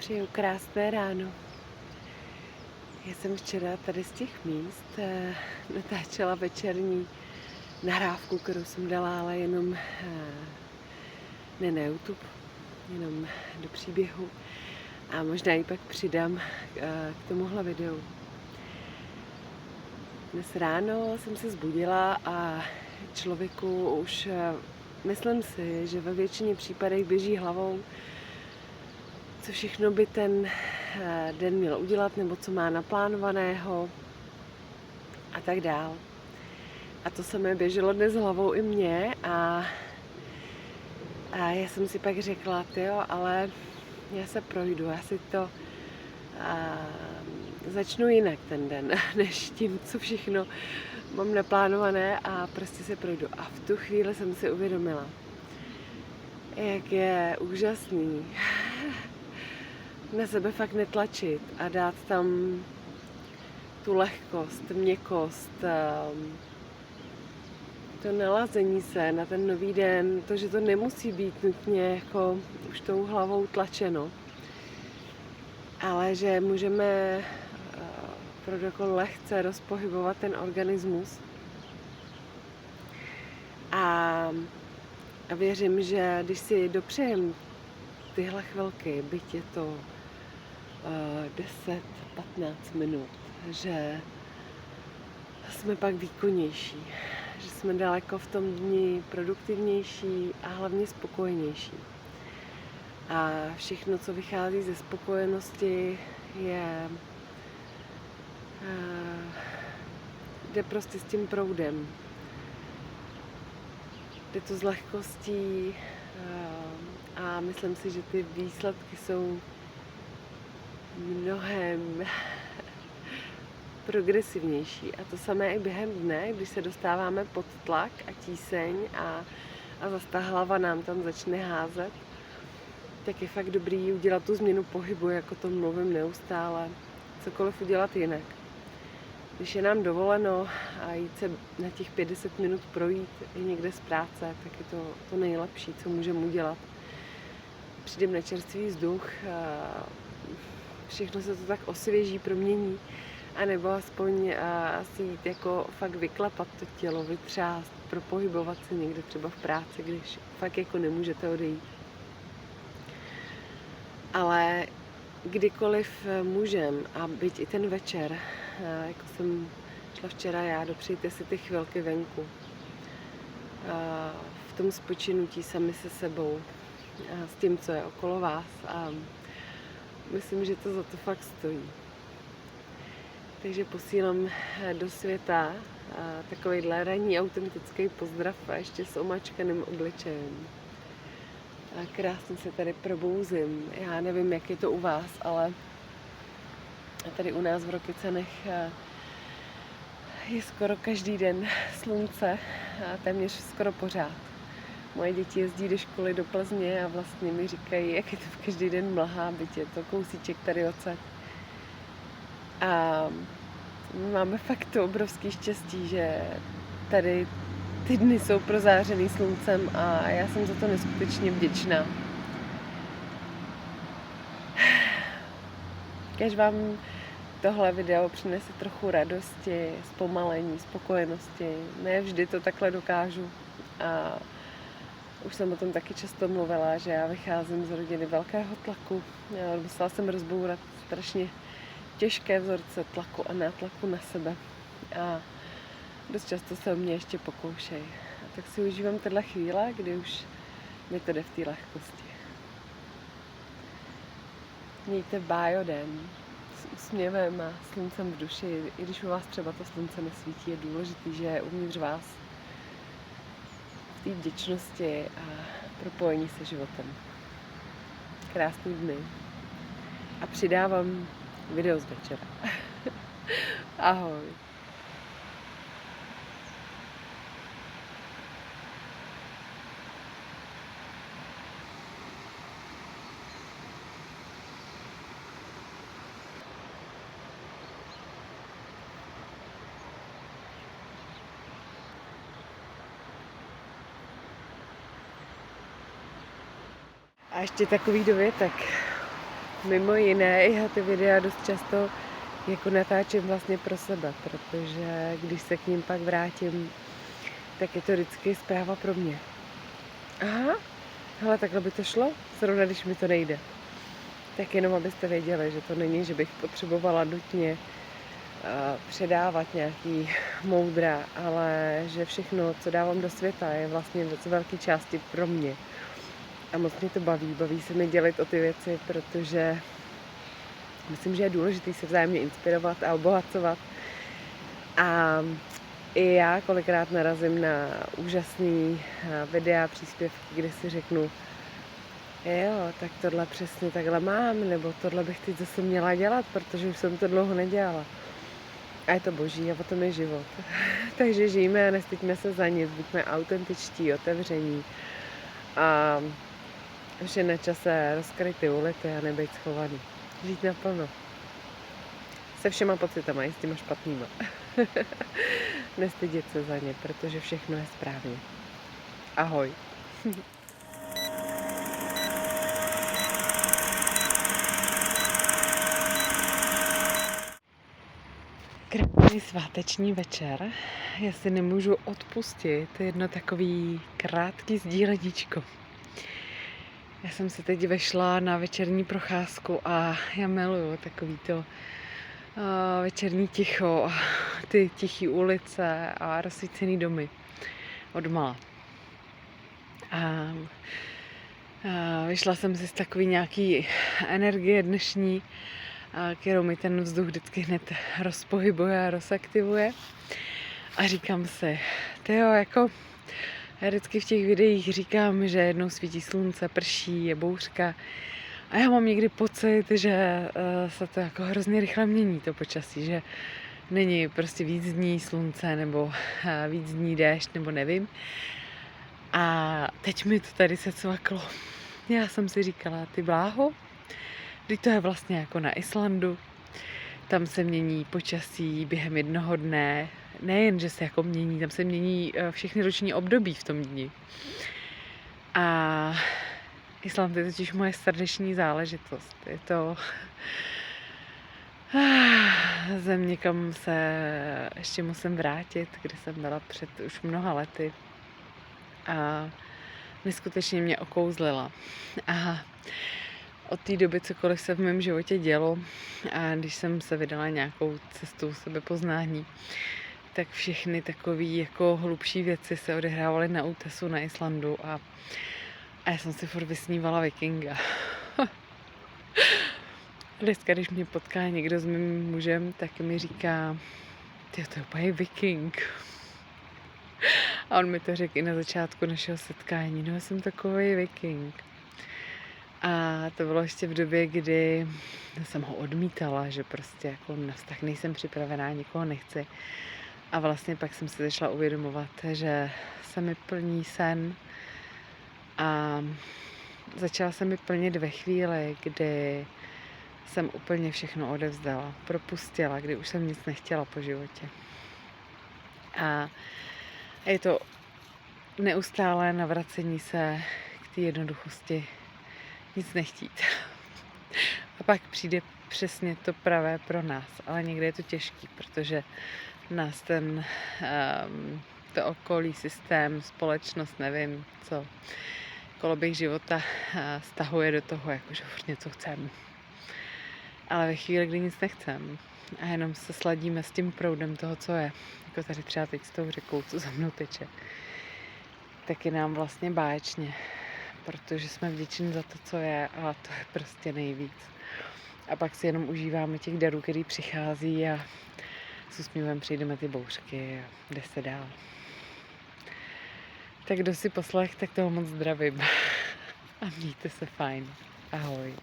Přeju krásné ráno. Já jsem včera tady z těch míst natáčela večerní nahrávku, kterou jsem dala, ale jenom ne na YouTube, jenom do příběhu. A možná ji pak přidám k tomuhle videu. Dnes ráno jsem se zbudila a člověku už, myslím si, že ve většině případech běží hlavou, co všechno by ten den měl udělat, nebo co má naplánovaného a tak dál. A to samé běželo dnes hlavou i mě a já jsem si pak řekla, tyjo, ale já se projdu, já si to začnu jinak ten den, než tím, co všechno mám naplánované a prostě se projdu. A v tu chvíli jsem si uvědomila, jak je úžasný na sebe fakt netlačit a dát tam tu lehkost, měkkost, to nalazení se na ten nový den, to, že to nemusí být nutně jako už tou hlavou tlačeno, ale že můžeme opravdu jako lehce rozpohybovat ten organismus. A věřím, že když si dopřejem tyhle chvilky, byť je to 10-15 minut, že jsme pak výkonnější, že jsme daleko v tom dni produktivnější a hlavně spokojenější. A všechno, co vychází ze spokojenosti, jde prostě s tím proudem. Jde to s lehkostí a myslím si, že ty výsledky jsou mnohem progresivnější. A to samé i během dne, když se dostáváme pod tlak a tíseň a zase ta hlava nám tam začne házet, tak je fakt dobrý udělat tu změnu pohybu, jako to mluvím neustále, cokoliv udělat jinak. Když je nám dovoleno a jít se na těch 50 minut projít i někde z práce, tak je to nejlepší, co můžeme udělat. Přijdeme na čerstvý vzduch, všechno se to tak osvěží, promění, anebo aspoň si jít jako fakt vyklapat to tělo, vytřást, propohybovat se někde třeba v práci, když fakt jako nemůžete odejít. Ale kdykoliv můžem a byť i ten večer, jako jsem šla včera já, dopřejte si ty chvilky venku, v tom spočinutí sami se sebou, s tím, co je okolo vás a myslím, že to za to fakt stojí. Takže posílám do světa takovýhle ranní autentický pozdrav a ještě s omačkaným obličejem. Krásně se tady probouzím. Já nevím, jak je to u vás, ale tady u nás v Rokycanech je skoro každý den slunce, téměř skoro pořád. Moje děti jezdí do školy do Plzně a vlastně mi říkají, jak je to každý den mlhá, byť je to kousíček tady odsaď. A my máme fakt to obrovský štěstí, že tady ty dny jsou prozářený sluncem a já jsem za to neskutečně vděčná. Když vám tohle video přinese trochu radosti, zpomalení, spokojenosti, ne vždy to takhle dokážu. A už jsem o tom taky často mluvila, že já vycházím z rodiny velkého tlaku. Musela jsem rozbourat strašně těžké vzorce tlaku a nátlaku na sebe. A dost často se o mě ještě pokoušej. A tak si užívám tyhle chvíle, kdy už mi to jde v té lehkosti. Mějte bájoden s úsměvem a sluncem v duši, i když u vás třeba to slunce nesvítí, je důležitý, že je uvnitř vás v té vděčnosti a propojení se životem. Krásný dny. A přidávám video z večera. Ahoj. A ještě takový dovětek. mimo jiné já ty videa dost často jako natáčím vlastně pro sebe, protože když se k ním pak vrátím, tak je to vždycky zpráva pro mě. Aha, hele, takhle by to šlo, zrovna když mi to nejde. Tak jenom abyste věděli, že to není, že bych potřebovala nutně předávat nějaký moudra, ale že všechno, co dávám do světa, je vlastně z velké části pro mě. A moc mě to baví se mi dělit o ty věci, protože myslím, že je důležité se vzájemně inspirovat a obohacovat. A i já kolikrát narazím na úžasný videa, příspěvky, kde si řeknu, jo, tak tohle přesně takhle mám, nebo tohle bych teď zase měla dělat, protože už jsem to dlouho nedělala. A je to boží a o tom je život. Takže žijeme a nestyďme se za nic, buďme autentičtí, otevření. A už je na čase rozkryt ty ulity a nebejt schovaný. Žít naplno. Se všema pocitama, i s těma špatnýma. Nestydět se za ně, protože všechno je správně. Ahoj. Krásný sváteční večer. Já si nemůžu odpustit jedno takový krátký sdíleníčko. Já jsem se teď vešla na večerní procházku a já miluju takový to večerní ticho, ty tiché ulice a rozsvícený domy odmala. A vyšla jsem si z takový nějaký energie dnešní, kterou mi ten vzduch vždycky hned rozpohybuje a rozaktivuje. A říkám si, tyjo, jako já vždycky v těch videích říkám, že jednou svítí slunce, prší, je bouřka. A já mám někdy pocit, že se to jako hrozně rychle mění, to počasí, že není prostě víc dní slunce nebo víc dní déšť nebo nevím. A teď mi to tady se cvaklo. Já jsem si říkala, ty bláho, teď to je vlastně jako na Islandu. Tam se mění počasí během jednoho dne. Nejen, že se jako mění, tam se mění všechny roční období v tom dni. A Island je totiž moje srdeční záležitost. Je to země, kam se ještě musím vrátit, kde jsem byla před už mnoha lety. A neskutečně mě okouzlila. A od té doby cokoliv se v mém životě dělo a když jsem se vydala nějakou cestou sebepoznání, tak všechny takové jako hlubší věci se odehrávaly na útesu na Islandu a já jsem si furt vysnívala vikinga. Dneska, když mě potká někdo s mým mužem, tak mi říká, ty to je úplně viking. A on mi to řekl i na začátku našeho setkání, no já jsem takový viking. A to bylo ještě v době, kdy jsem ho odmítala, že prostě jako na vztah nejsem připravená, nikoho nechci. A vlastně pak jsem si začala uvědomovat, že se mi plní sen a začala se mi plnit ve chvíli, kdy jsem úplně všechno odevzdala, propustila, kdy už jsem nic nechtěla po životě. A je to neustálé navracení se k té jednoduchosti, nic nechtít. A pak přijde přesně to pravé pro nás, ale někdy je to těžký, protože nás to okolí, systém, společnost, nevím co, koloběh života stahuje do toho, jakože furt něco chcem. Ale ve chvíli, kdy nic nechcem a jenom se sladíme s tím proudem toho, co je, jako tady třeba teď s tou řekou, co za mnou teče, tak je nám vlastně báječně, protože jsme vděční za to, co je a to je prostě nejvíc. A pak si jenom užíváme těch darů, který přichází a s úsměvem přijdeme ty bouřky a jde se dál. Tak kdo si poslech, tak toho moc zdravím. A mějte se fajn. Ahoj.